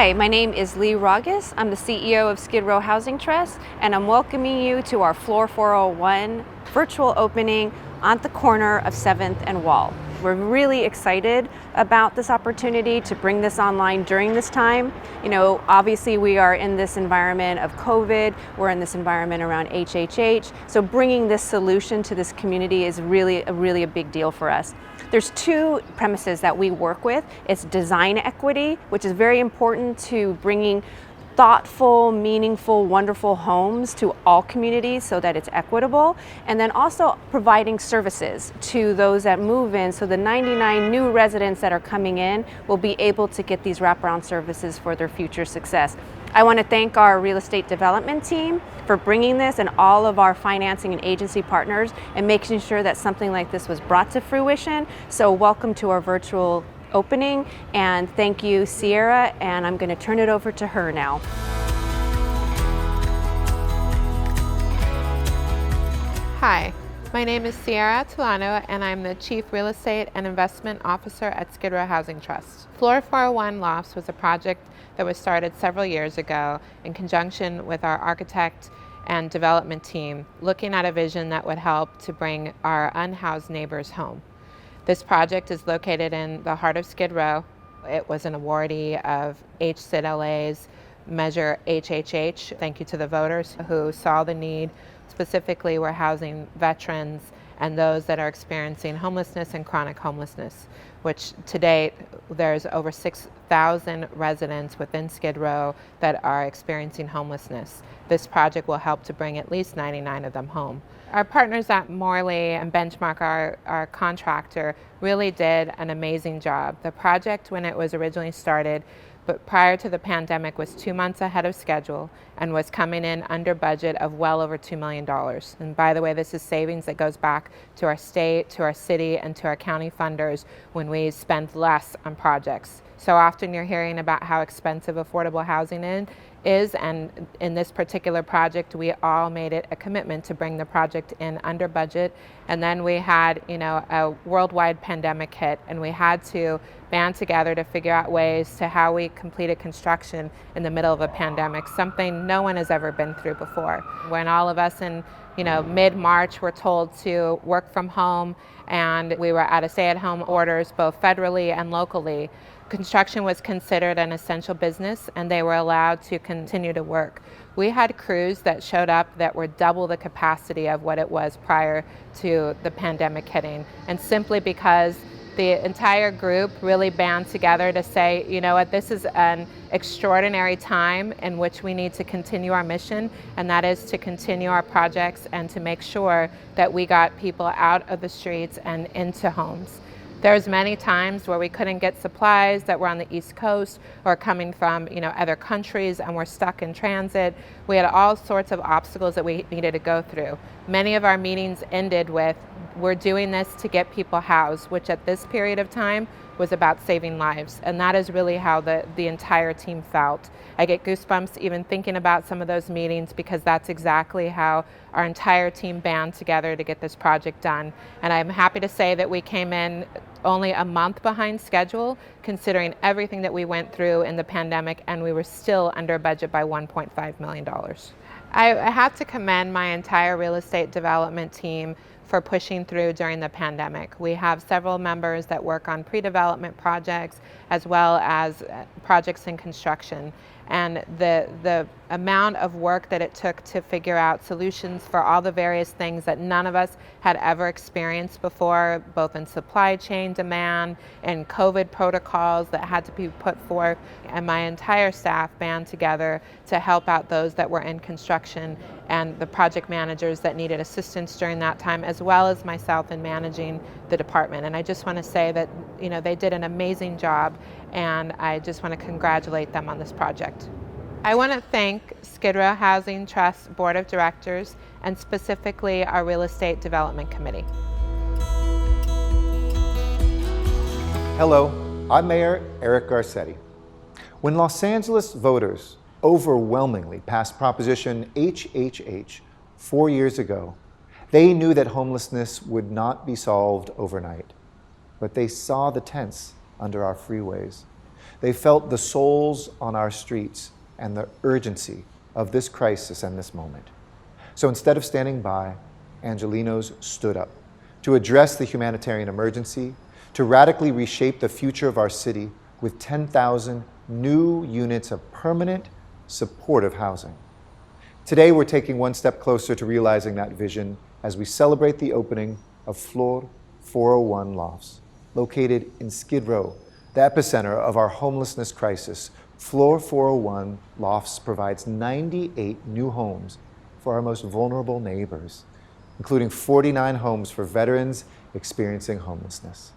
Hi, my name is Raagas. I'm the CEO of Skid Row Housing Trust, and I'm welcoming you to our FLOR 401 virtual opening on the corner of 7th and Wall. We're really excited about this opportunity to bring this online during this time. You know, obviously we are in this environment of COVID, we're in this environment around HHH, so bringing this solution to this community is really a big deal for us. There's two premises that we work with. It's design equity, which is very important to bringing thoughtful, meaningful, wonderful homes to all communities so that it's equitable, and then also providing services to those that move in, so the 99 new residents that are coming in will be able to get these wraparound services for their future success. I want to thank our real estate development team for bringing this, and all of our financing and agency partners, and making sure that something like this was brought to fruition. So welcome to our virtual opening, and thank you, Sierra, and I'm going to turn it over to her now. Hi, my name is Sierra Atilano, and I'm the Chief Real Estate and Investment Officer at Skid Row Housing Trust. FLOR 401 Lofts was a project that was started several years ago in conjunction with our architect and development team, looking at a vision that would help to bring our unhoused neighbors home. This project is located in the heart of Skid Row. It was an awardee of HCID-LA's Measure HHH. Thank you to the voters who saw the need. Specifically, we're housing veterans and those that are experiencing homelessness and chronic homelessness, which to date, there's over 6,000 residents within Skid Row that are experiencing homelessness. This project will help to bring at least 99 of them home. Our partners at Morley and Benchmark, our contractor, really did an amazing job. The project, when it was originally started, but prior to the pandemic, was 2 months ahead of schedule and was coming in under budget of well over $2 million. And by the way, this is savings that goes back to our state, to our city, and to our county funders when we spend less on projects. So often you're hearing about how expensive affordable housing is, and in this particular project, we all made it a commitment to bring the project in under budget. And then we had, a worldwide pandemic hit, and we had to band together to figure out ways to how we completed construction in the middle of a pandemic, something no one has ever been through before. When all of us in mid-March were told to work from home, and we were at a stay-at-home orders both federally and locally, construction was considered an essential business, and they were allowed to continue to work. We had crews that showed up that were double the capacity of what it was prior to the pandemic hitting, and simply because the entire group really band together to say, you know what, this is an extraordinary time in which we need to continue our mission, and that is to continue our projects and to make sure that we got people out of the streets and into homes. There's many times where we couldn't get supplies that were on the East Coast or coming from other countries, and we're stuck in transit. We had all sorts of obstacles that we needed to go through. Many of our meetings ended with, we're doing this to get people housed, which at this period of time was about saving lives. And that is really how the entire team felt. I get goosebumps even thinking about some of those meetings, because that's exactly how our entire team band together to get this project done. And I'm happy to say that we came in only a month behind schedule, considering everything that we went through in the pandemic, and we were still under budget by $1.5 million. I have to commend my entire real estate development team for pushing through during the pandemic. We have several members that work on pre-development projects as well as projects in construction. And the amount of work that it took to figure out solutions for all the various things that none of us had ever experienced before, both in supply chain demand and COVID protocols that had to be put forth, and my entire staff band together to help out those that were in construction and the project managers that needed assistance during that time, as well as myself in managing the department. And I just want to say that they did an amazing job, and I just want to congratulate them on this project. I want to thank Skid Row Housing Trust Board of Directors, and specifically our Real Estate Development Committee. Hello, I'm Mayor Eric Garcetti. When Los Angeles voters overwhelmingly passed Proposition HHH 4 years ago, they knew that homelessness would not be solved overnight, but they saw the tents under our freeways. They felt the souls on our streets and the urgency of this crisis and this moment. So instead of standing by, Angelenos stood up to address the humanitarian emergency, to radically reshape the future of our city with 10,000 new units of permanent, supportive housing. Today, we're taking one step closer to realizing that vision as we celebrate the opening of FLOR 401 Lofts, located in Skid Row, the epicenter of our homelessness crisis. FLOR 401 Lofts provides 98 new homes for our most vulnerable neighbors, including 49 homes for veterans experiencing homelessness.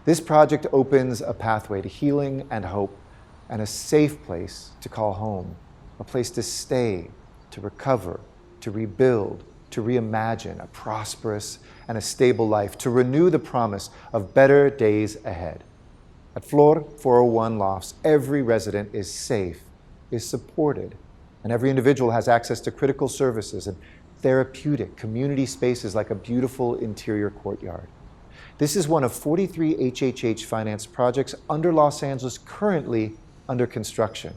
This project opens a pathway to healing and hope and a safe place to call home, a place to stay, to recover, to rebuild, to reimagine a prosperous and a stable life, to renew the promise of better days ahead. At FLOR 401 Lofts, every resident is safe, is supported, and every individual has access to critical services and therapeutic community spaces like a beautiful interior courtyard. This is one of 43 HHH financed projects under Los Angeles currently under construction.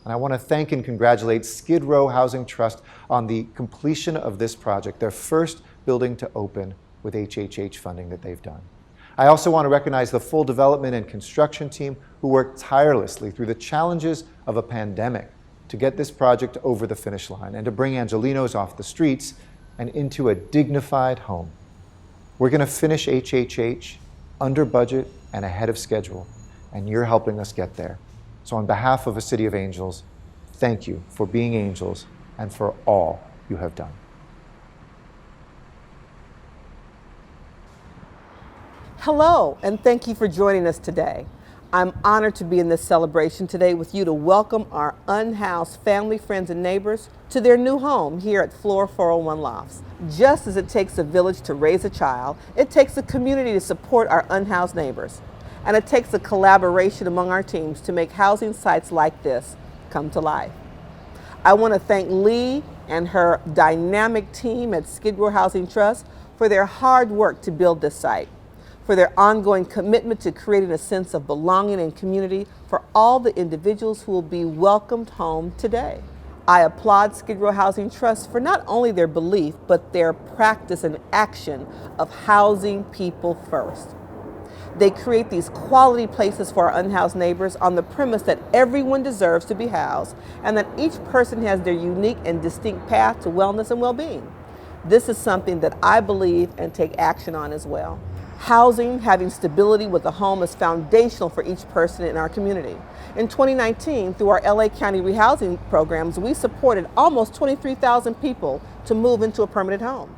And I want to thank and congratulate Skid Row Housing Trust on the completion of this project, their first building to open with HHH funding that they've done. I also want to recognize the full development and construction team who worked tirelessly through the challenges of a pandemic to get this project over the finish line and to bring Angelenos off the streets and into a dignified home. We're going to finish HHH under budget and ahead of schedule, and you're helping us get there. So on behalf of a City of Angels, thank you for being angels and for all you have done. Hello, and thank you for joining us today. I'm honored to be in this celebration today with you to welcome our unhoused family, friends, and neighbors to their new home here at FLOR 401 Lofts. Just as it takes a village to raise a child, it takes a community to support our unhoused neighbors. And it takes a collaboration among our teams to make housing sites like this come to life. I want to thank Lee and her dynamic team at Skid Row Housing Trust for their hard work to build this site, for their ongoing commitment to creating a sense of belonging and community for all the individuals who will be welcomed home today. I applaud Skid Row Housing Trust for not only their belief, but their practice and action of housing people first. They create these quality places for our unhoused neighbors on the premise that everyone deserves to be housed and that each person has their unique and distinct path to wellness and well-being. This is something that I believe and take action on as well. Housing, having stability with a home is foundational for each person in our community. In 2019, through our LA County rehousing programs, we supported almost 23,000 people to move into a permanent home.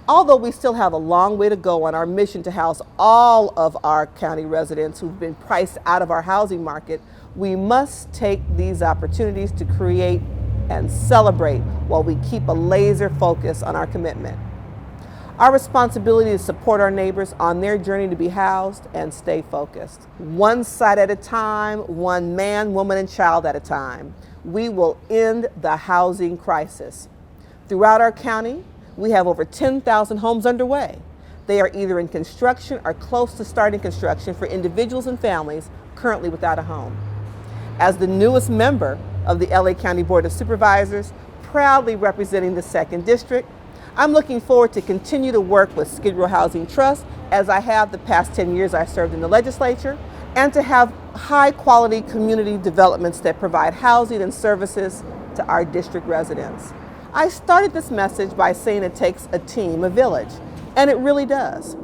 Although we still have a long way to go on our mission to house all of our county residents who've been priced out of our housing market, we must take these opportunities to create and celebrate while we keep a laser focus on our commitment. Our responsibility is to support our neighbors on their journey to be housed and stay focused. One site at a time, one man, woman, and child at a time. We will end the housing crisis. Throughout our county, we have over 10,000 homes underway. They are either in construction or close to starting construction for individuals and families currently without a home. As the newest member of the LA County Board of Supervisors, proudly representing the 2nd District, I'm looking forward to continue to work with Skid Row Housing Trust as I have the past 10 years I served in the legislature, and to have high quality community developments that provide housing and services to our district residents. I started this message by saying it takes a team, a village, and it really does.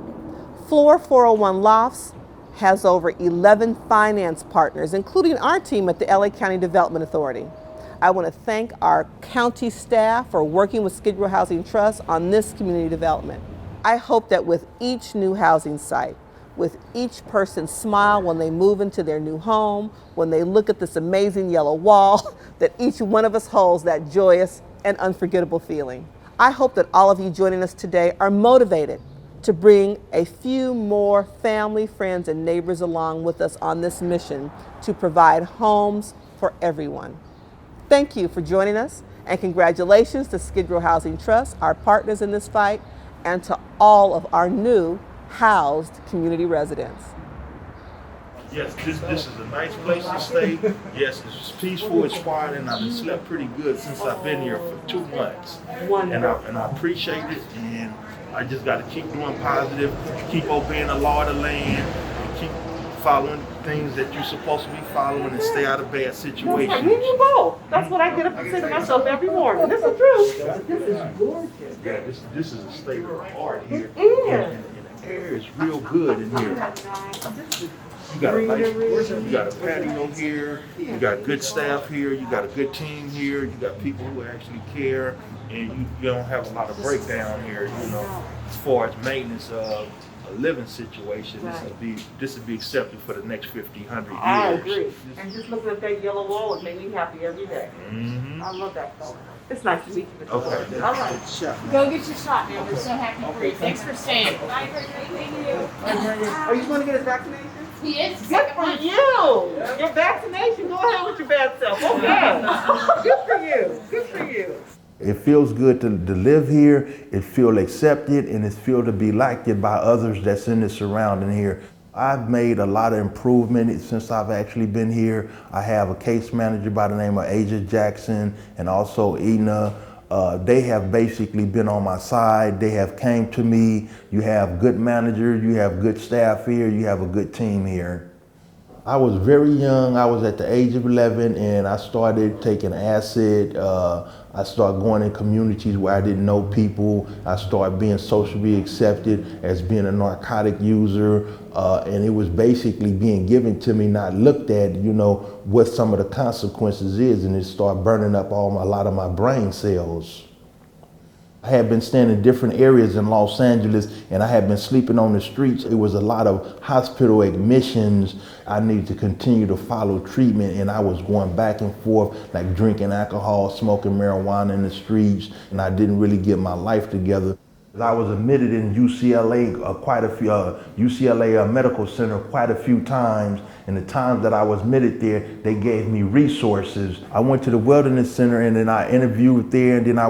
FLOR 401 Lofts has over 11 finance partners, including our team at the LA County Development Authority. I want to thank our county staff for working with Skid Row Housing Trust on this community development. I hope that with each new housing site, with each person's smile when they move into their new home, when they look at this amazing yellow wall, that each one of us holds that joyous and unforgettable feeling. I hope that all of you joining us today are motivated to bring a few more family, friends, and neighbors along with us on this mission to provide homes for everyone. Thank you for joining us, and congratulations to Skid Row Housing Trust, our partners in this fight, and to all of our new housed community residents. Yes, this is a nice place to stay. Yes, it's peaceful, it's quiet, and I've slept pretty good since I've been here for 2 months. And I appreciate it, and I just got to keep doing positive, keep obeying the law of the land, and keep following things that you're supposed to be following and stay out of bad situations. Me and you both. That's what I get up and say to myself every morning. This is true. This is gorgeous. Yeah, this is a state of the art here. is. And the air is real good in here. You got a patio here, you got good staff here, you got a good team here, you got people who actually care, and you don't have a lot of breakdown here, you know, as far as maintenance of a living situation. This would be accepted for the next 50, 100 years. I agree. And just looking at that yellow wall, it made me happy every day. I love that color. It's nice to meet you. Okay. All right. Go get your shot, man. We're so happy for you. Thanks for staying. Bye, thank you. Are you going to get his vaccination? He is. Good for you. Your vaccination. Go ahead with your bad self. Okay. Good for you. Good for you. It feels good to live here, it feels accepted, and it feels to be liked by others that's in the surrounding here. I've made a lot of improvement since I've actually been here. I have a case manager by the name of Jackson and also Ina. They have basically been on my side. They have came to me. You have good managers, you have good staff here, you have a good team here. I was very young. I was at the age of 11 and I started taking acid. I started going in communities where I didn't know people. I started being socially accepted as being a narcotic user. And it was basically being given to me, not looked at, you know, what some of the consequences is, and it started burning up a lot of my brain cells. I had been staying in different areas in Los Angeles and I had been sleeping on the streets. It was a lot of hospital admissions. I needed to continue to follow treatment and I was going back and forth, like drinking alcohol, smoking marijuana in the streets, and I didn't really get my life together. I was admitted in UCLA, UCLA Medical Center quite a few times, and the times that I was admitted there, they gave me resources. I went to the Wilderness Center and then I interviewed there, and then I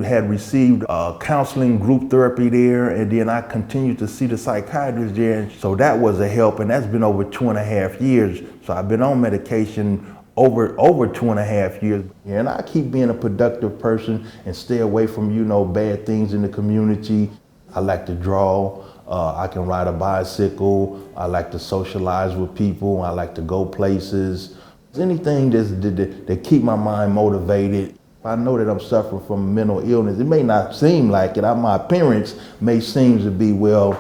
had received counseling group therapy there, and then I continued to see the psychiatrist there, and so that was a help, and that's been over 2.5 years. So I've been on medication over 2.5 years. And I keep being a productive person and stay away from, you know, bad things in the community. I like to draw, I can ride a bicycle, I like to socialize with people, I like to go places. Anything that keep my mind motivated. If I know that I'm suffering from mental illness, it may not seem like it. My appearance may seem to be, well,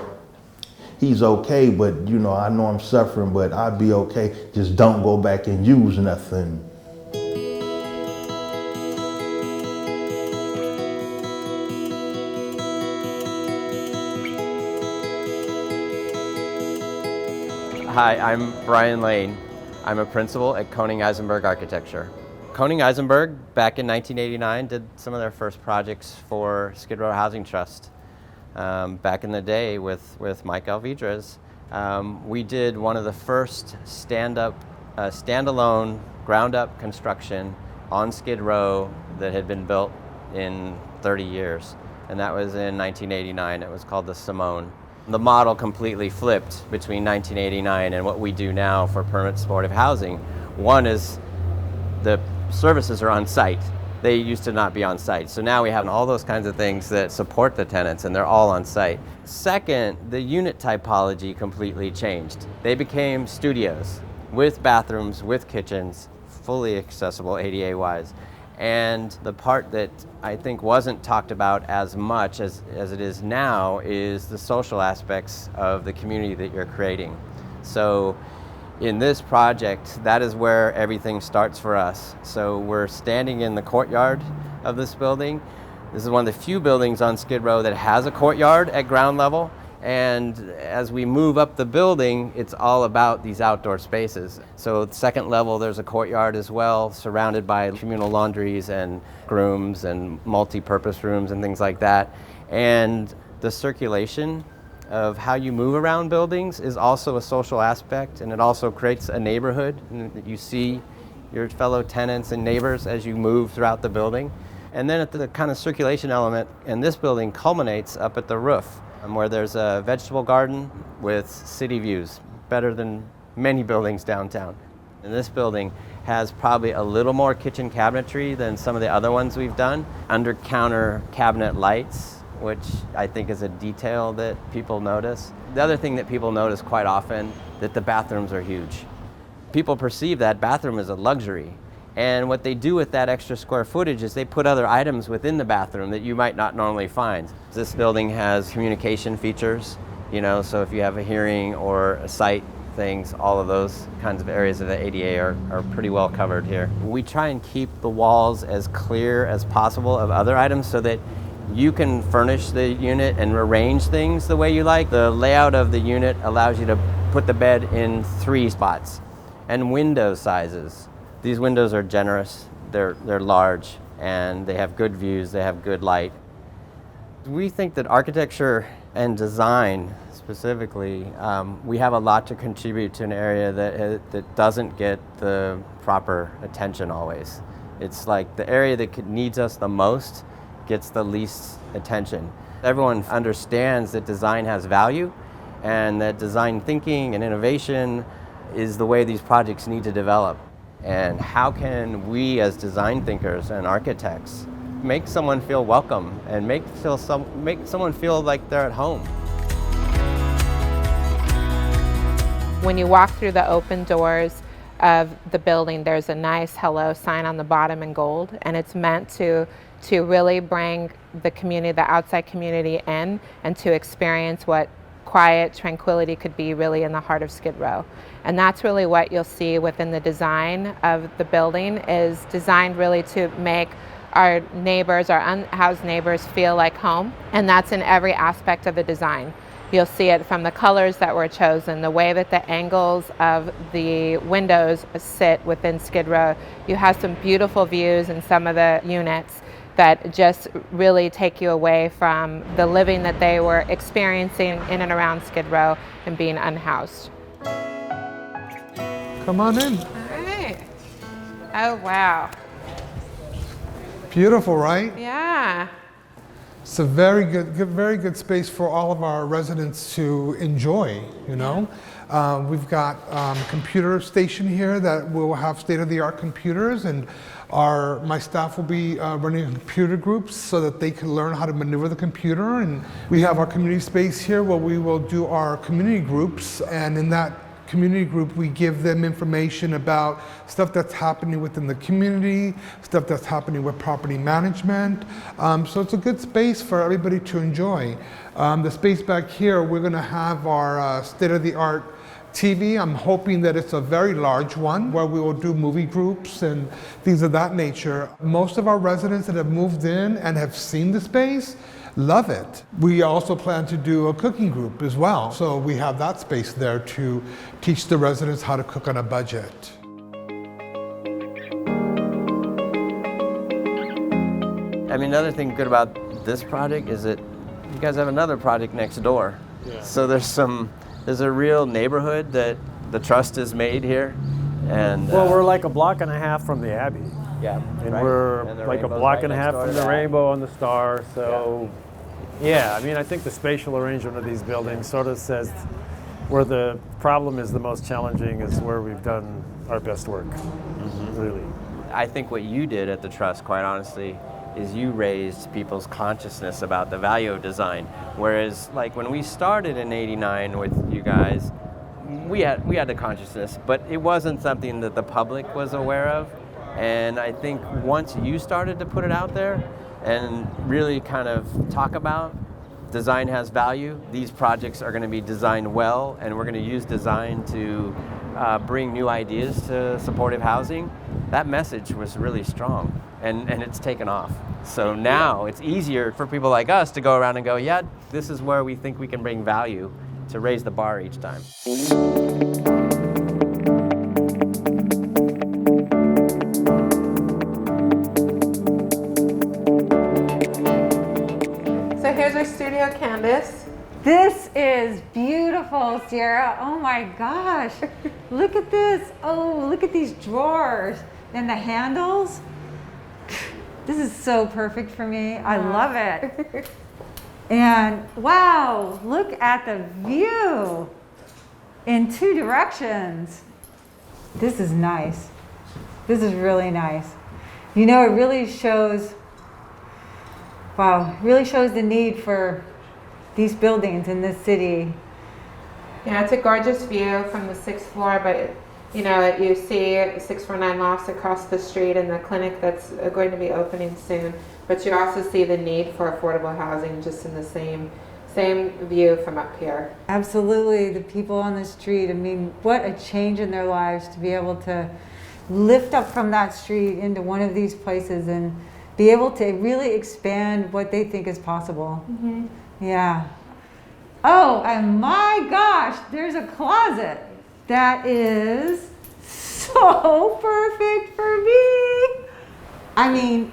he's okay, but you know, I know I'm suffering, but I'll be okay. Just don't go back and use nothing. Hi, I'm Brian Lane. I'm a principal at Koning Eizenberg Architecture. Koning Eizenberg, back in 1989, did some of their first projects for Skid Row Housing Trust. Back in the day with Mike Alvidrez, we did one of the first standalone, ground-up construction on Skid Row that had been built in 30 years, and that was in 1989. It was called the Simone. The model completely flipped between 1989 and what we do now for permanent supportive housing. One is the services are on site. They used to not be on site. So now we have all those kinds of things that support the tenants, and they're all on site. Second, the unit typology completely changed. They became studios with bathrooms, with kitchens, fully accessible ADA-wise. And the part that I think wasn't talked about as much as it is now is the social aspects of the community that you're creating. So in this project, that is where everything starts for us. So we're standing in the courtyard of this building. This is one of the few buildings on Skid Row that has a courtyard at ground level. And as we move up the building, it's all about these outdoor spaces. So at the second level, there's a courtyard as well, surrounded by communal laundries and rooms and multi-purpose rooms and things like that. And the circulation of how you move around buildings is also a social aspect, and it also creates a neighborhood. And you see your fellow tenants and neighbors as you move throughout the building. And then at the kind of circulation element in this building culminates up at the roof, where there's a vegetable garden with city views, better than many buildings downtown. And this building has probably a little more kitchen cabinetry than some of the other ones we've done. Under-counter cabinet lights, which I think is a detail that people notice. The other thing that people notice quite often, that the bathrooms are huge. People perceive that bathroom as a luxury. And what they do with that extra square footage is they put other items within the bathroom that you might not normally find. This building has communication features, you know, so if you have a hearing or a sight things, all of those kinds of areas of the ADA are pretty well covered here. We try and keep the walls as clear as possible of other items so that you can furnish the unit and arrange things the way you like. The layout of the unit allows you to put the bed in 3 spots. And window sizes. These windows are generous, they're large, and they have good views, they have good light. We think that architecture and design specifically, we have a lot to contribute to an area that doesn't get the proper attention always. It's like the area that needs us the most gets the least attention. Everyone understands that design has value and that design thinking and innovation is the way these projects need to develop. And how can we as design thinkers and architects make someone feel welcome and make someone feel like they're at home? When you walk through the open doors of the building, there's a nice hello sign on the bottom in gold, and it's meant to really bring the community, the outside community in, and to experience what quiet tranquility could be really in the heart of Skid Row. And that's really what you'll see within the design of the building, is designed really to make our neighbors, our unhoused neighbors, feel like home. And that's in every aspect of the design. You'll see it from the colors that were chosen, the way that the angles of the windows sit within Skid Row. You have some beautiful views in some of the units that just really take you away from the living that they were experiencing in and around Skid Row and being unhoused. Come on in. All right. Oh, wow. Beautiful, right? Yeah. It's a very good space for all of our residents to enjoy, you know. We've got a computer station here that will have state-of-the-art computers, and my staff will be running computer groups so that they can learn how to maneuver the computer. And we have our community space here where we will do our community groups, and in that community group we give them information about stuff that's happening within the community, stuff that's happening with property management. So it's a good space for everybody to enjoy. The space back here, we're going to have our state-of-the-art TV. I'm hoping that it's a very large one where we will do movie groups and things of that nature. Most of our residents that have moved in and have seen the space love it. We also plan to do a cooking group as well. So we have that space there to teach the residents how to cook on a budget. I mean, another thing good about this project is that you guys have another project next door. Yeah. So there's a real neighborhood that the trust has made here. And well, we're like a block and a half from the Abbey. Yeah. And right. we're and like a block and a half from the Rainbow and the Star. So yeah, I mean, I think the spatial arrangement of these buildings sort of says where the problem is the most challenging is where we've done our best work, really. I think what you did at the Trust, quite honestly, is you raised people's consciousness about the value of design. Whereas, like, when we started in '89 with you guys, we had the consciousness, but it wasn't something that the public was aware of. And I think once you started to put it out there and really kind of talk about design has value, these projects are going to be designed well, and we're going to use design to bring new ideas to supportive housing. That message was really strong, and it's taken off. So now it's easier for people like us to go around and go, yeah, this is where we think we can bring value, to raise the bar each time. So here's our studio canvas. This is beautiful, Sierra. Oh my gosh. Look at this. Oh, look at these drawers and the handles. This is so perfect for me. I love it. And wow, look at the view. in 2 directions. This is nice. This is really nice. You know, it really shows, wow, it really shows the need for these buildings in this city. Yeah, it's a gorgeous view from the 6th floor, but you know, you see 649 Lofts across the street and the clinic that's going to be opening soon. But you also see the need for affordable housing just in the same view from up here. Absolutely, the people on the street, I mean, what a change in their lives to be able to lift up from that street into one of these places and be able to really expand what they think is possible. Mm-hmm. Yeah. Oh, and my gosh, there's a closet that is so perfect for me. I mean,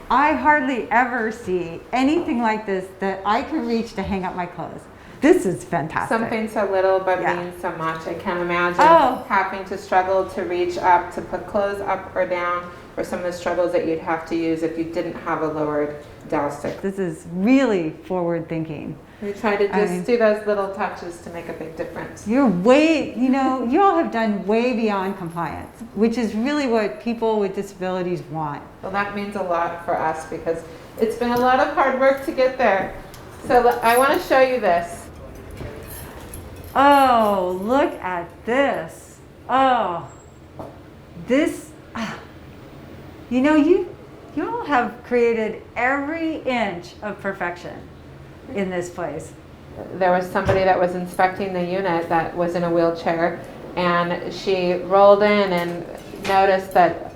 I hardly ever see anything like this that I can reach to hang up my clothes. This is fantastic. Something so little but means so much. I can't imagine having to struggle to reach up to put clothes up or down, or some of the struggles that you'd have to use if you didn't have a lowered dowel stick. This is really forward thinking. We try to just do those little touches to make a big difference. You're way, you know, you all have done way beyond compliance, which is really what people with disabilities want. Well, that means a lot for us because it's been a lot of hard work to get there. So I want to show you this. Oh, look at this. Oh, this, you know, you all have created every inch of perfection in this place. There was somebody that was inspecting the unit that was in a wheelchair, and she rolled in and noticed that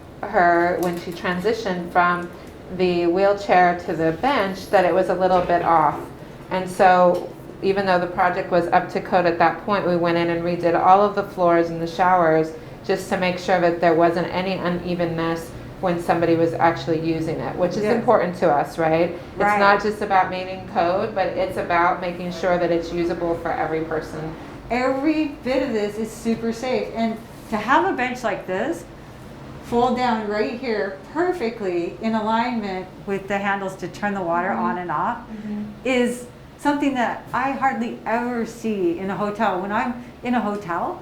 when she transitioned from the wheelchair to the bench, that it was a little bit off. And so even though the project was up to code at that point, we went in and redid all of the floors and the showers just to make sure that there wasn't any unevenness when somebody was actually using it, which is important to us, right? It's not just about meeting code, but it's about making sure that it's usable for every person. Every bit of this is super safe. And to have a bench like this fold down right here perfectly in alignment with the handles to turn the water on and off is something that I hardly ever see in a hotel. When I'm in a hotel,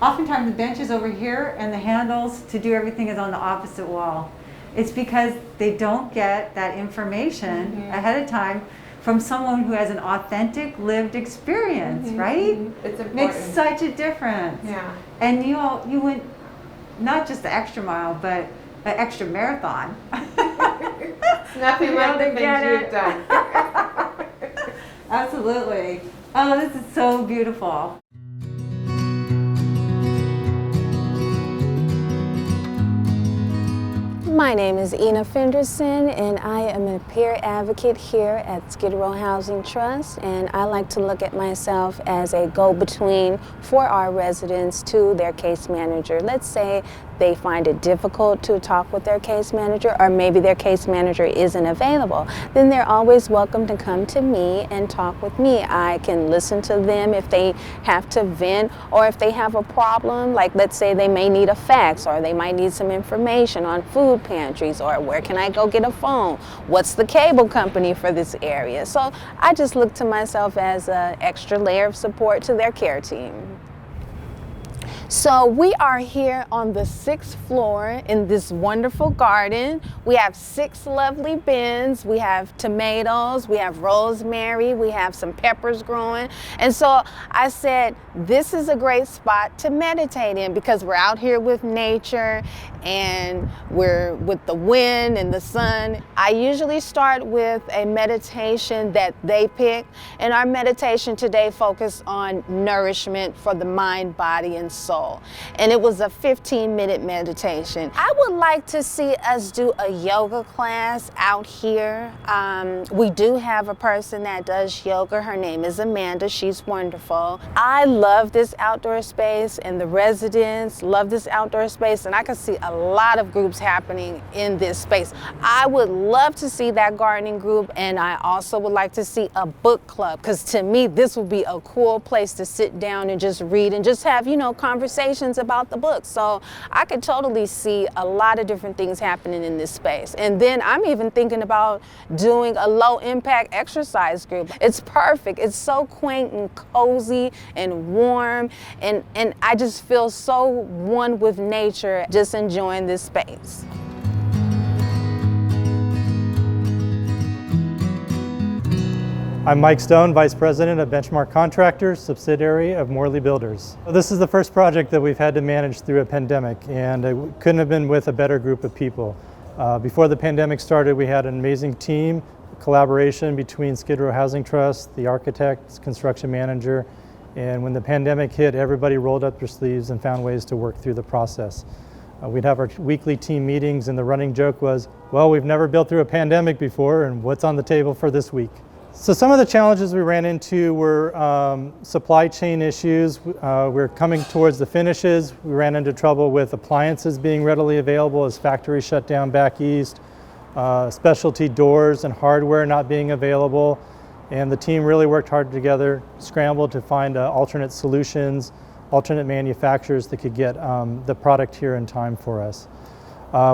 oftentimes the bench is over here and the handles to do everything is on the opposite wall. It's because they don't get that information ahead of time from someone who has an authentic lived experience, right? It's important. Makes such a difference. Yeah. And you went not just the extra mile, but an extra marathon. It's nothing like the things you've done. Absolutely. Oh, this is so beautiful. My name is Ina Fenderson, and I am a peer advocate here at Skid Row Housing Trust, and I like to look at myself as a go-between for our residents to their case manager. Let's say they find it difficult to talk with their case manager, or maybe their case manager isn't available, then they're always welcome to come to me and talk with me. I can listen to them if they have to vent, or if they have a problem, like let's say they may need a fax, or they might need some information on food pantries, or where can I go get a phone? What's the cable company for this area? So I just look to myself as an extra layer of support to their care team. So we are here on the 6th floor in this wonderful garden. We have 6 lovely bins. We have tomatoes, we have rosemary, we have some peppers growing. And so I said, this is a great spot to meditate in because we're out here with nature and we're with the wind and the sun. I usually start with a meditation that they pick, and our meditation today focused on nourishment for the mind, body, and soul. And it was a 15-minute meditation. I would like to see us do a yoga class out here. We do have a person that does yoga. Her name is Amanda. She's wonderful. I love this outdoor space, and the residents love this outdoor space, and I can see a lot of groups happening in this space. I would love to see that gardening group, and I also would like to see a book club, because to me this would be a cool place to sit down and just read and just have, you know, conversation conversations about the book. So I could totally see a lot of different things happening in this space. And then I'm even thinking about doing a low impact exercise group. It's perfect. It's so quaint and cozy and warm. And I just feel so one with nature, just enjoying this space. I'm Mike Stone, Vice President of Benchmark Contractors, subsidiary of Morley Builders. This is the first project that we've had to manage through a pandemic, and it couldn't have been with a better group of people. Before the pandemic started, we had an amazing team, collaboration between Skid Row Housing Trust, the architect, construction manager, and when the pandemic hit, everybody rolled up their sleeves and found ways to work through the process. We'd have our weekly team meetings, and the running joke was, well, we've never built through a pandemic before, and what's on the table for this week? So some of the challenges we ran into were supply chain issues. We're coming towards the finishes. We ran into trouble with appliances being readily available as factories shut down back east, specialty doors and hardware not being available. And the team really worked hard together, scrambled to find alternate solutions, alternate manufacturers that could get the product here in time for us.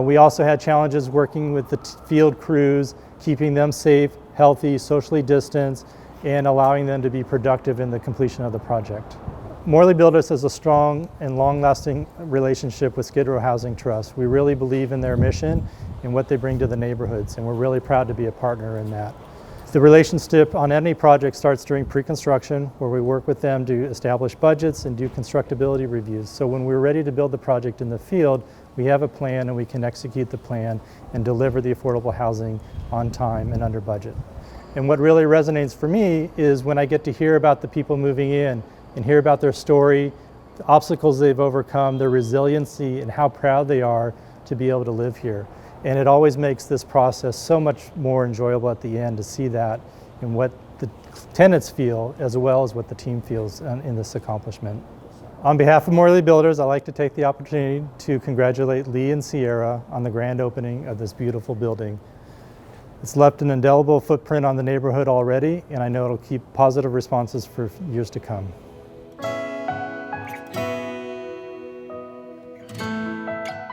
We also had challenges working with the field crews, keeping them safe, healthy, socially distanced, and allowing them to be productive in the completion of the project. Morley Builders has a strong and long-lasting relationship with Skid Row Housing Trust. We really believe in their mission and what they bring to the neighborhoods, and we're really proud to be a partner in that. The relationship on any project starts during pre-construction, where we work with them to establish budgets and do constructability reviews. So when we're ready to build the project in the field, we have a plan and we can execute the plan and deliver the affordable housing on time and under budget. And what really resonates for me is when I get to hear about the people moving in and hear about their story, the obstacles they've overcome, their resiliency, and how proud they are to be able to live here. And it always makes this process so much more enjoyable at the end to see that and what the tenants feel as well as what the team feels in this accomplishment. On behalf of Morley Builders, I'd like to take the opportunity to congratulate Lee and Sierra on the grand opening of this beautiful building. It's left an indelible footprint on the neighborhood already, and I know it'll keep positive responses for years to come.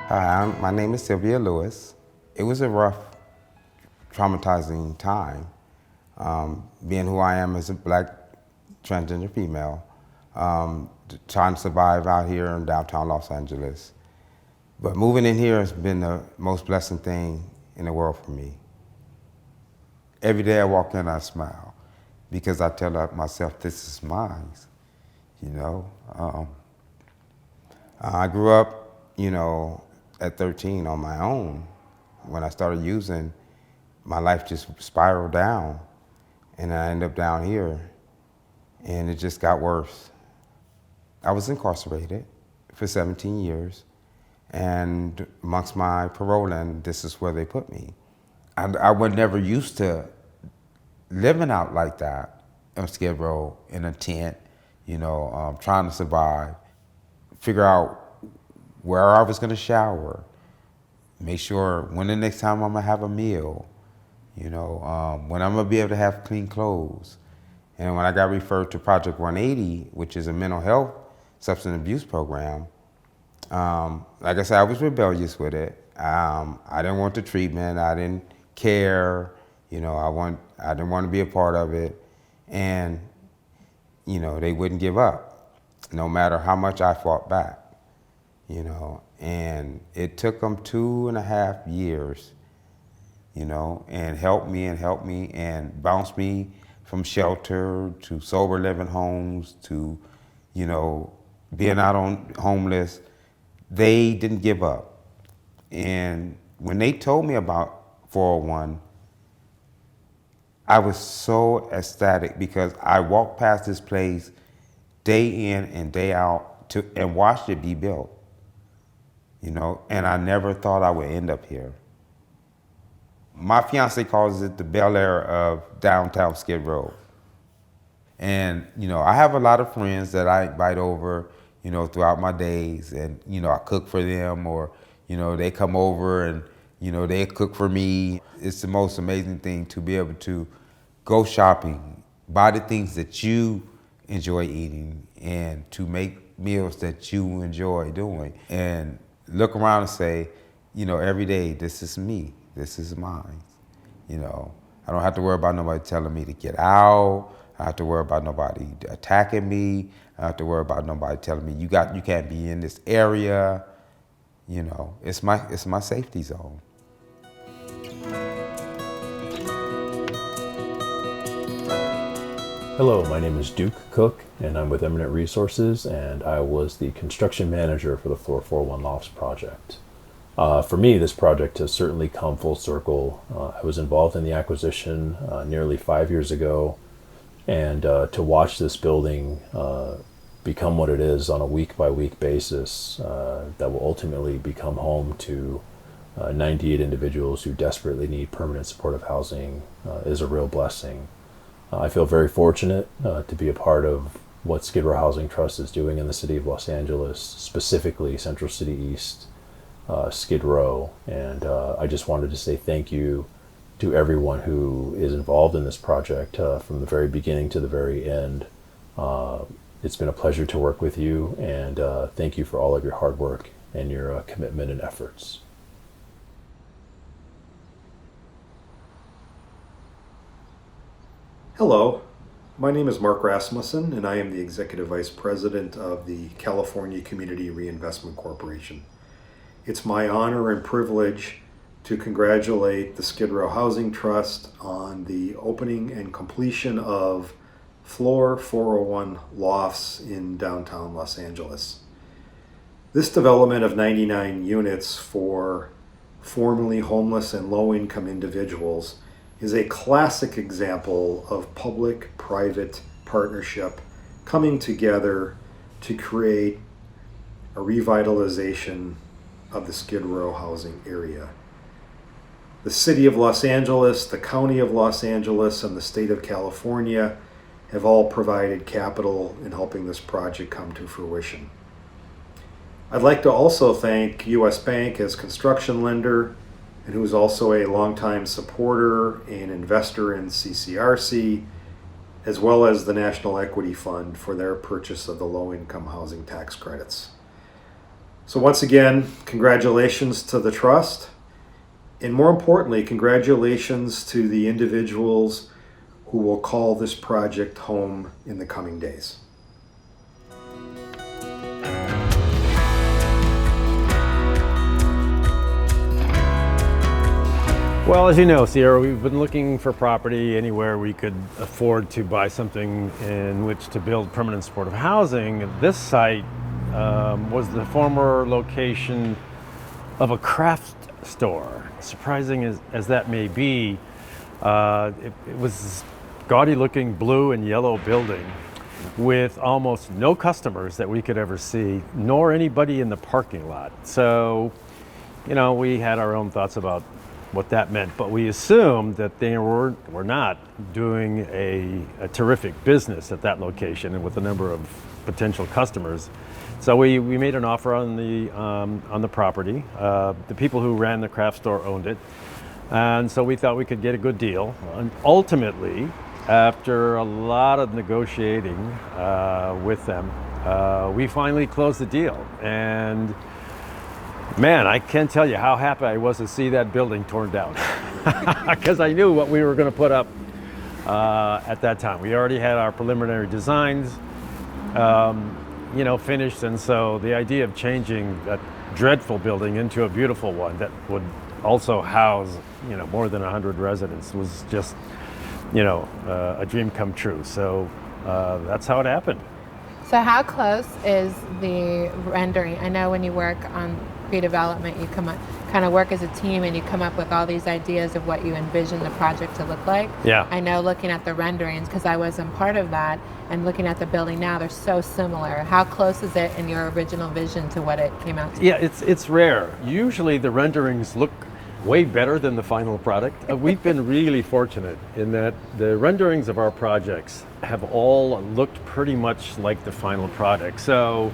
Hi, my name is Sylvia Lewis. It was a rough, traumatizing time, being who I am as a black transgender female, trying to survive out here in downtown Los Angeles. But moving in here has been the most blessing thing in the world for me. Every day I walk in, I smile because I tell myself, this is mine, you know. I grew up, you know, at 13 on my own. When I started using, my life just spiraled down, and I ended up down here, and it just got worse. I was incarcerated for 17 years, and amongst my paroling, this is where they put me. I was never used to living out like that on Skid Row in a tent, you know, trying to survive, figure out where I was gonna shower, make sure when the next time I'm gonna have a meal, you know, when I'm gonna be able to have clean clothes. And when I got referred to Project 180, which is a mental health substance abuse program, like I said, I was rebellious with it. I didn't want the treatment, I didn't care, you know, I didn't want to be a part of it. And, you know, they wouldn't give up, no matter how much I fought back. You know, and it took them 2.5 years, you know, and helped me and bounced me from shelter to sober living homes to, you know, being out on homeless. They didn't give up. And when they told me about 401, I was so ecstatic because I walked past this place day in and day out and watched it be built. You know, and I never thought I would end up here. My fiance calls it the Bel Air of downtown Skid Row. And, you know, I have a lot of friends that I invite over, you know, throughout my days, and, you know, I cook for them, or, you know, they come over and, you know, they cook for me. It's the most amazing thing to be able to go shopping, buy the things that you enjoy eating, and to make meals that you enjoy doing. And look around and say, you know, every day, this is me, this is mine. You know, I don't have to worry about nobody telling me to get out. I don't have to worry about nobody attacking me. I don't have to worry about nobody telling me you can't be in this area. You know, it's my safety zone. Hello, my name is Duke Cook, and I'm with Eminent Resources, and I was the construction manager for the Floor 401 Lofts project. For me, this project has certainly come full circle. I was involved in the acquisition nearly 5 years ago, and to watch this building become what it is on a week-by-week basis that will ultimately become home to 98 individuals who desperately need permanent supportive housing is a real blessing. I feel very fortunate to be a part of what Skid Row Housing Trust is doing in the city of Los Angeles, specifically Central City East, Skid Row, and I just wanted to say thank you to everyone who is involved in this project from the very beginning to the very end. It's been a pleasure to work with you, and thank you for all of your hard work and your commitment and efforts. Hello, my name is Mark Rasmussen, and I am the Executive Vice President of the California Community Reinvestment Corporation. It's my honor and privilege to congratulate the Skid Row Housing Trust on the opening and completion of FLOR 401 Lofts in downtown Los Angeles. This development of 99 units for formerly homeless and low-income individuals is a classic example of public-private partnership coming together to create a revitalization of the Skid Row housing area. The City of Los Angeles, the County of Los Angeles, and the State of California have all provided capital in helping this project come to fruition. I'd like to also thank U.S. Bank as construction lender, and who is also a longtime supporter and investor in CCRC, as well as the National Equity Fund for their purchase of the low-income housing tax credits. So once again, congratulations to the trust, and more importantly, congratulations to the individuals who will call this project home in the coming days. Well, as you know, Sierra, we've been looking for property anywhere we could afford to buy something in which to build permanent supportive housing. This site was the former location of a craft store. Surprising as that may be, it was this gaudy looking blue and yellow building with almost no customers that we could ever see, nor anybody in the parking lot. So, you know, we had our own thoughts about what that meant, but we assumed that they were not doing a terrific business at that location and with a number of potential customers. So we made an offer on the property. The people who ran the craft store owned it, and so we thought we could get a good deal. And ultimately, after a lot of negotiating with them, we finally closed the deal. And man, I can't tell you how happy I was to see that building torn down, because I knew what we were going to put up at that time. We already had our preliminary designs, finished, and so the idea of changing that dreadful building into a beautiful one that would also house, more than 100 residents was just, a dream come true. So that's how it happened. So how close is the rendering? I know when you work on pre-development, you kind of work as a team and you come up with all these ideas of what you envision the project to look like. Yeah. I know looking at the renderings, because I wasn't part of that, and looking at the building now, they're so similar. How close is it in your original vision to what it came out to be? Yeah, it's rare. Usually the renderings look way better than the final product. We've been really fortunate in that the renderings of our projects have all looked pretty much like the final product. So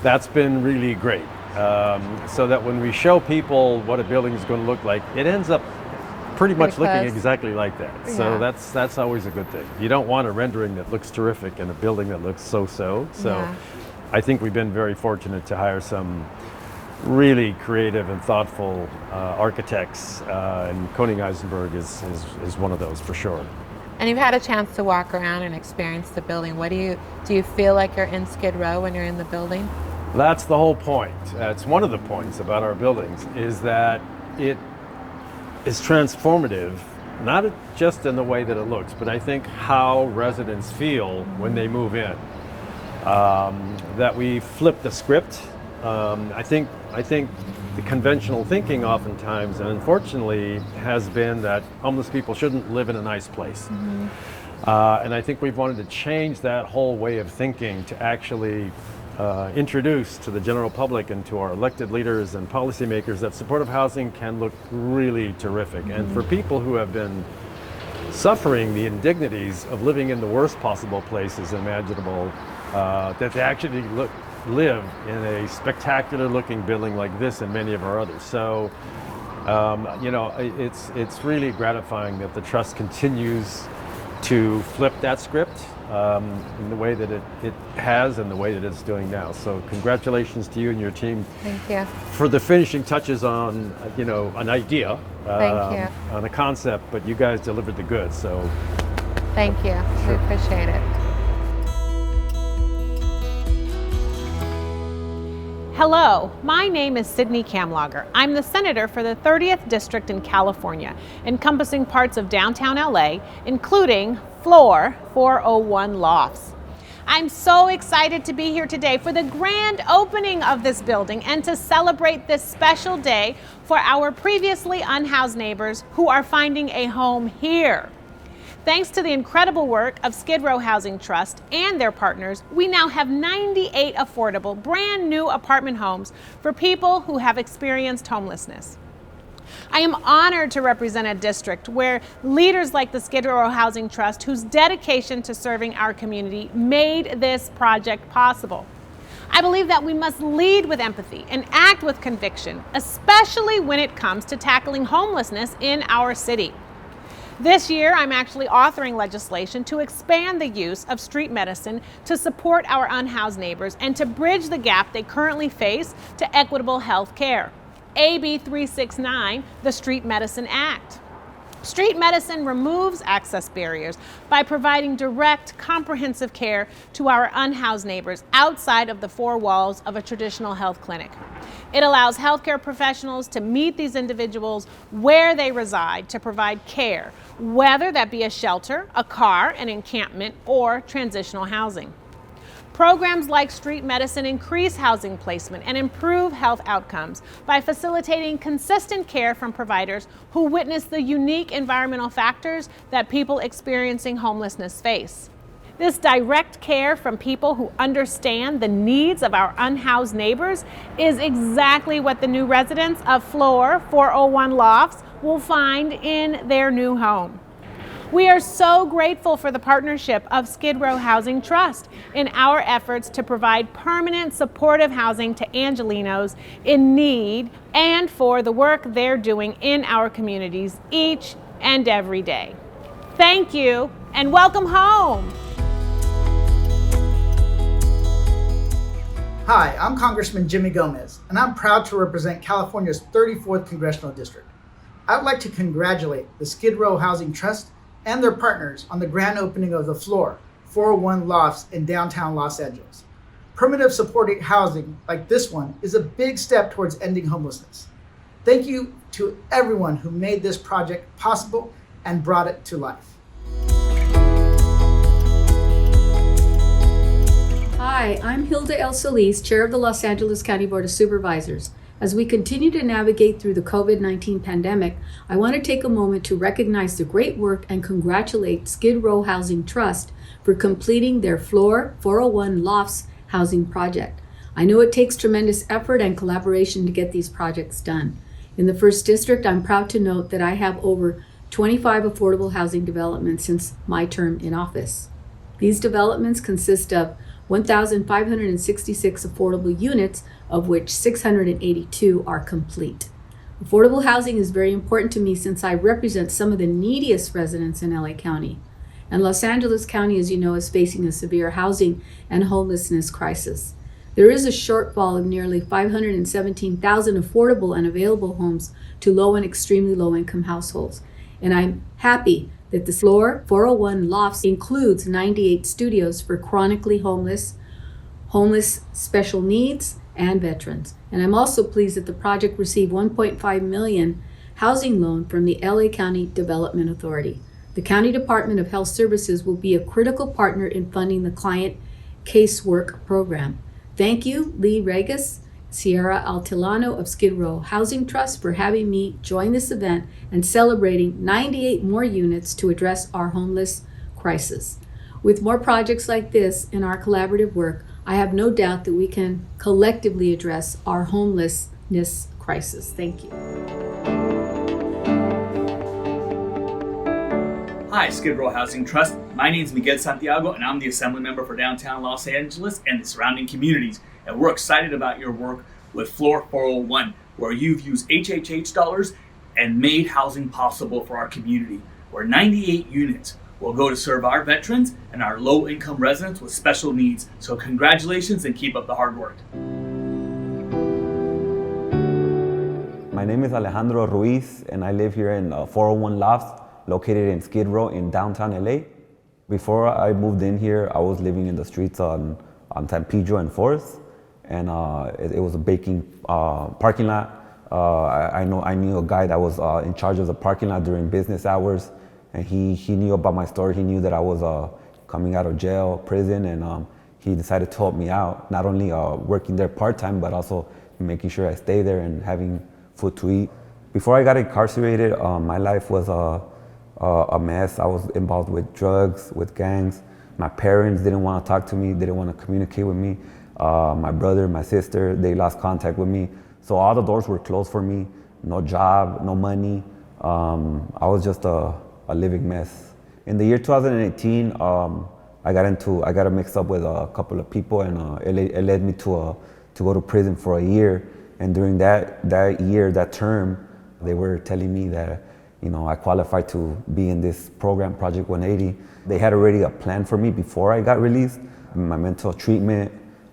that's been really great. So that when we show people what a building is going to look like, it ends up pretty much looking exactly like that. Yeah. So that's always a good thing. You don't want a rendering that looks terrific and a building that looks so-so. So I think we've been very fortunate to hire some really creative and thoughtful architects, and Koning Eizenberg is one of those for sure. And you've had a chance to walk around and experience the building. Do you feel like you're in Skid Row when you're in the building? That's the whole point. That's one of the points about our buildings, is that it is transformative, not just in the way that it looks, but I think how residents feel when they move in. That we flip the script. I think the conventional thinking oftentimes, and unfortunately, has been that homeless people shouldn't live in a nice place. And I think we've wanted to change that whole way of thinking to actually introduce to the general public and to our elected leaders and policymakers that supportive housing can look really terrific. And for people who have been suffering the indignities of living in the worst possible places imaginable, that they actually live in a spectacular looking building like this and many of our others. So, you know, it's really gratifying that the Trust continues to flip that script in the way that it has and the way that it's doing now. So congratulations to you and your team. Thank you. For the finishing touches on, you know, an idea, Thank you. on a concept, but you guys delivered the goods, so. Thank you, we appreciate it. Hello, my name is Sydney Kamlager. I'm the senator for the 30th District in California, encompassing parts of downtown LA, including FLOR 401 Lofts. I'm so excited to be here today for the grand opening of this building and to celebrate this special day for our previously unhoused neighbors who are finding a home here. Thanks to the incredible work of Skid Row Housing Trust and their partners, we now have 98 affordable, brand new apartment homes for people who have experienced homelessness. I am honored to represent a district where leaders like the Skid Row Housing Trust, whose dedication to serving our community made this project possible. I believe that we must lead with empathy and act with conviction, especially when it comes to tackling homelessness in our city. This year, I'm actually authoring legislation to expand the use of street medicine to support our unhoused neighbors and to bridge the gap they currently face to equitable health care. AB 369, the Street Medicine Act. Street medicine removes access barriers by providing direct, comprehensive care to our unhoused neighbors outside of the four walls of a traditional health clinic. It allows healthcare professionals to meet these individuals where they reside to provide care, whether that be a shelter, a car, an encampment, or transitional housing. Programs like street medicine increase housing placement and improve health outcomes by facilitating consistent care from providers who witness the unique environmental factors that people experiencing homelessness face. This direct care from people who understand the needs of our unhoused neighbors is exactly what the new residents of FLOR 401 Lofts will find in their new home. We are so grateful for the partnership of Skid Row Housing Trust in our efforts to provide permanent supportive housing to Angelenos in need and for the work they're doing in our communities each and every day. Thank you and welcome home. Hi, I'm Congressman Jimmy Gomez, and I'm proud to represent California's 34th Congressional District. I'd like to congratulate the Skid Row Housing Trust and their partners on the grand opening of the FLOR 401 Lofts in downtown Los Angeles. Permanent supported housing like this one is a big step towards ending homelessness. Thank you to everyone who made this project possible and brought it to life. Hi, I'm Hilda Solis, Chair of the Los Angeles County Board of Supervisors. As we continue to navigate through the COVID-19 pandemic, I want to take a moment to recognize the great work and congratulate Skid Row Housing Trust for completing their FLOR 401 Lofts housing project. I know it takes tremendous effort and collaboration to get these projects done. In the 1st District, I'm proud to note that I have over 25 affordable housing developments since my term in office. These developments consist of 1,566 affordable units, of which 682 are complete. Affordable housing is very important to me since I represent some of the neediest residents in LA County. And Los Angeles County, as you know, is facing a severe housing and homelessness crisis. There is a shortfall of nearly 517,000 affordable and available homes to low and extremely low income households. And I'm happy that the FLOR 401 Lofts includes 98 studios for chronically homeless special needs, and veterans. And I'm also pleased that the project received $1.5 million housing loan from the LA County Development Authority. The County Department of Health Services will be a critical partner in funding the client casework program. Thank you, Lee Raagas, Sierra Atilano of Skid Row Housing Trust for having me join this event and celebrating 98 more units to address our homeless crisis. With more projects like this in our collaborative work, I have no doubt that we can collectively address our homelessness crisis. Thank you. Hi, Skid Row Housing Trust. My name is Miguel Santiago, and I'm the Assembly Member for downtown Los Angeles and the surrounding communities. And we're excited about your work with FLOR 401, where you've used HHH dollars and made housing possible for our community, where 98 units will go to serve our veterans and our low-income residents with special needs. So congratulations and keep up the hard work. My name is Alejandro Ruiz, and I live here in 401 Lofts, located in Skid Row in downtown LA. Before I moved in here, I was living in the streets on San Pedro and 4th, and it was a baking parking lot. I knew a guy that was in charge of the parking lot during business hours, and he knew about my story. He knew that I was coming out of jail, prison, and he decided to help me out, not only working there part-time, but also making sure I stay there and having food to eat. Before I got incarcerated, my life was a mess. I was involved with drugs, with gangs. My parents didn't want to talk to me, didn't want to communicate with me. My brother, my sister, they lost contact with me. So all the doors were closed for me. No job, no money. I was just a living mess. In the year 2018, I got mixed up with a couple of people, and it led me to go to prison for a year. And during that term, they were telling me that, I qualified to be in this program, Project 180. They had already a plan for me before I got released, my mental treatment.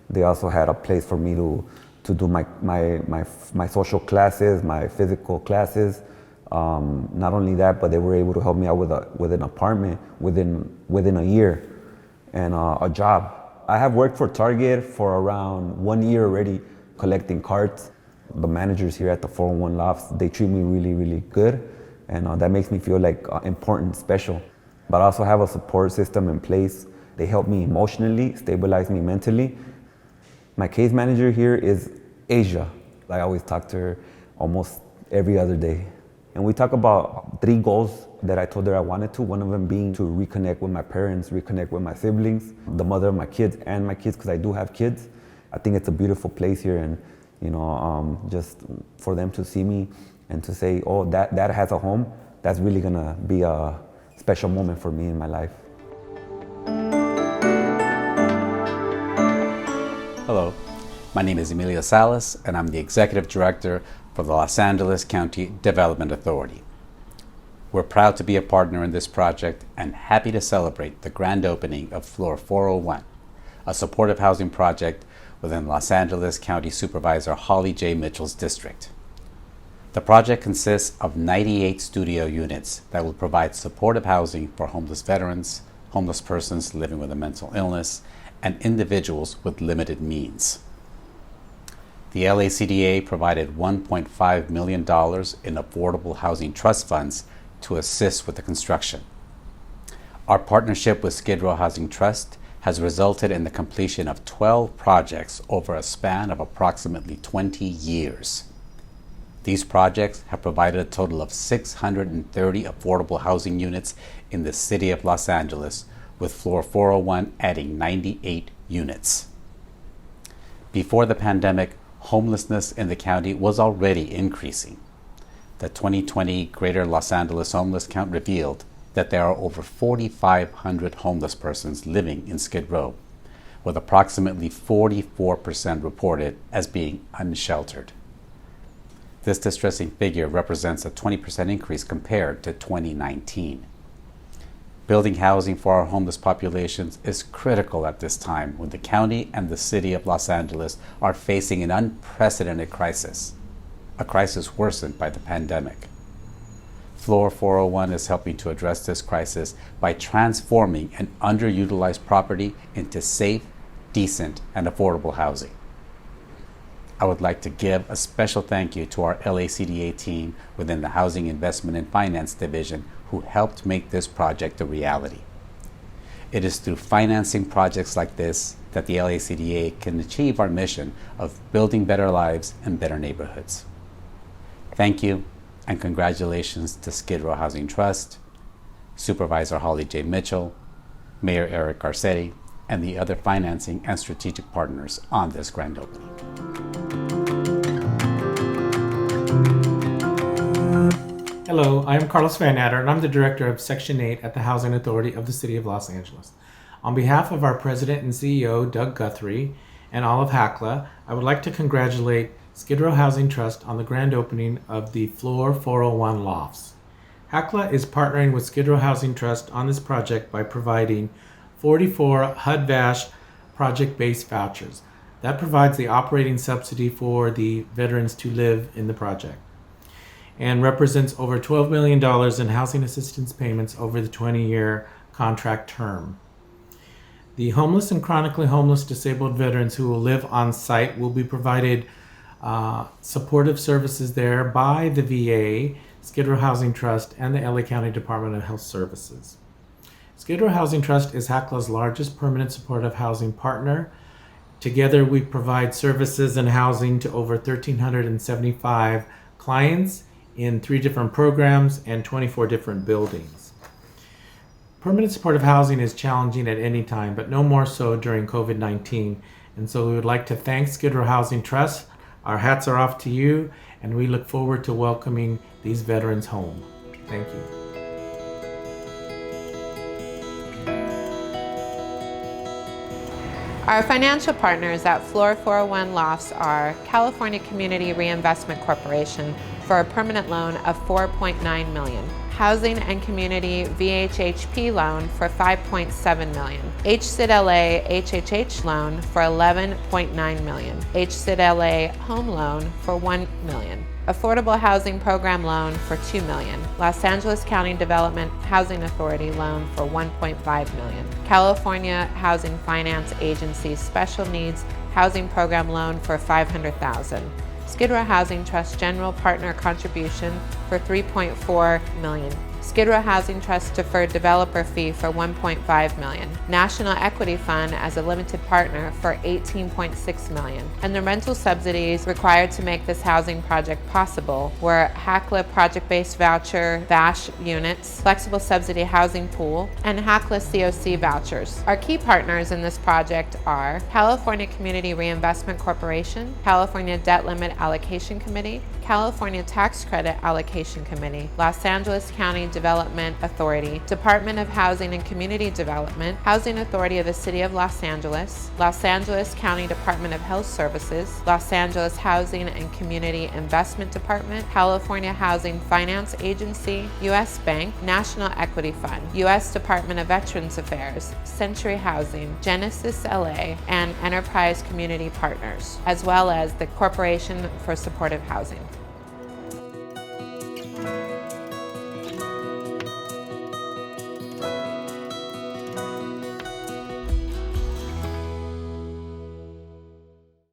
They also had a place for me to do my social classes, my physical classes. Not only that, but they were able to help me out with an apartment within a year and a job. I have worked for Target for around 1 year already, collecting cards. The managers here at the 401 Lofts, they treat me really, really good, and that makes me feel like important, special. But I also have a support system in place. They help me emotionally, stabilize me mentally. My case manager here is Asia. I always talk to her almost every other day. And we talk about 3 goals that I told her I wanted to, one of them being to reconnect with my parents, reconnect with my siblings, the mother of my kids and my kids, because I do have kids. I think it's a beautiful place here, and just for them to see me and to say, oh, that has a home, that's really gonna be a special moment for me in my life. Hello, my name is EMILIO SALAS, and I'm the Executive Director for the Los Angeles County Development Authority. We're proud to be a partner in this project and happy to celebrate the grand opening of FLOR 401, a supportive housing project within Los Angeles County Supervisor Holly J. Mitchell's district. The project consists of 98 studio units that will provide supportive housing for homeless veterans, homeless persons living with a mental illness, and individuals with limited means. The LACDA provided $1.5 million in affordable housing trust funds to assist with the construction. Our partnership with Skid Row Housing Trust has resulted in the completion of 12 projects over a span of approximately 20 years. These projects have provided a total of 630 affordable housing units in the city of Los Angeles, with FLOR 401 adding 98 units. Before the pandemic, homelessness in the county was already increasing. The 2020 Greater Los Angeles homeless count revealed that there are over 4,500 homeless persons living in Skid Row, with approximately 44% reported as being unsheltered. This distressing figure represents a 20% increase compared to 2019. Building housing for our homeless populations is critical at this time when the county and the city of Los Angeles are facing an unprecedented crisis, a crisis worsened by the pandemic. FLOR 401 is helping to address this crisis by transforming an underutilized property into safe, decent, and affordable housing. I would like to give a special thank you to our LACDA team within the Housing Investment and Finance Division who helped make this project a reality. It is through financing projects like this that the LACDA can achieve our mission of building better lives and better neighborhoods. Thank you, and congratulations to Skid Row Housing Trust, Supervisor Holly J. Mitchell, Mayor Eric GARCETTI, and the other financing and strategic partners on this grand opening. Hello, I am Carlos VANNATTER, and I'm the Director of Section 8 at the Housing Authority of the City of Los Angeles. On behalf of our President and CEO, Doug Guthrie, and all of HACLA, I would like to congratulate Skid Row Housing Trust on the grand opening of the FLOR 401 Lofts. HACLA is partnering with Skid Row Housing Trust on this project by providing 44 HUD-VASH project-based vouchers. That provides the operating subsidy for the veterans to live in the project, and represents over $12 million in housing assistance payments over the 20-year contract term. The homeless and chronically homeless disabled veterans who will live on site will be provided supportive services there by the VA, Skid Row Housing Trust, and the LA County Department of Health Services. Skid Row Housing Trust is HACLA's largest permanent supportive housing partner. Together, we provide services and housing to over 1,375 clients in 3 different programs and 24 different buildings. Permanent supportive housing is challenging at any time, but no more so during COVID-19. And so we would like to thank Skid Row Housing Trust. Our hats are off to you, and we look forward to welcoming these veterans home. Thank you. Our financial partners at FLOR 401 Lofts are California Community Reinvestment Corporation for a permanent loan of $4.9 million. Housing and Community VHHP loan for $5.7 million. HCID-LA HHH loan for $11.9 million. HCID-LA home loan for $1 million. Affordable Housing Program loan for $2 million. Los Angeles County Development Housing Authority loan for $1.5 million. California Housing Finance Agency Special Needs Housing Program loan for $500,000. Skid Row Housing Trust General Partner Contribution for $3.4 million. Skid Row Housing Trust Deferred Developer Fee for $1.5 million. National Equity Fund as a limited partner for $18.6 million. And the rental subsidies required to make this housing project possible were HACLA Project-Based Voucher VASH units, Flexible Subsidy Housing Pool, and HACLA COC vouchers. Our key partners in this project are California Community Reinvestment Corporation, California Debt Limit Allocation Committee, California Tax Credit Allocation Committee, Los Angeles County Development Authority, Department of Housing and Community Development, Housing Authority of the City of Los Angeles County Department of Health Services, Los Angeles Housing and Community Investment Department, California Housing Finance Agency, U.S. Bank, National Equity Fund, U.S. Department of Veterans Affairs, Century Housing, Genesis LA, and Enterprise Community Partners, as well as the Corporation for Supportive Housing.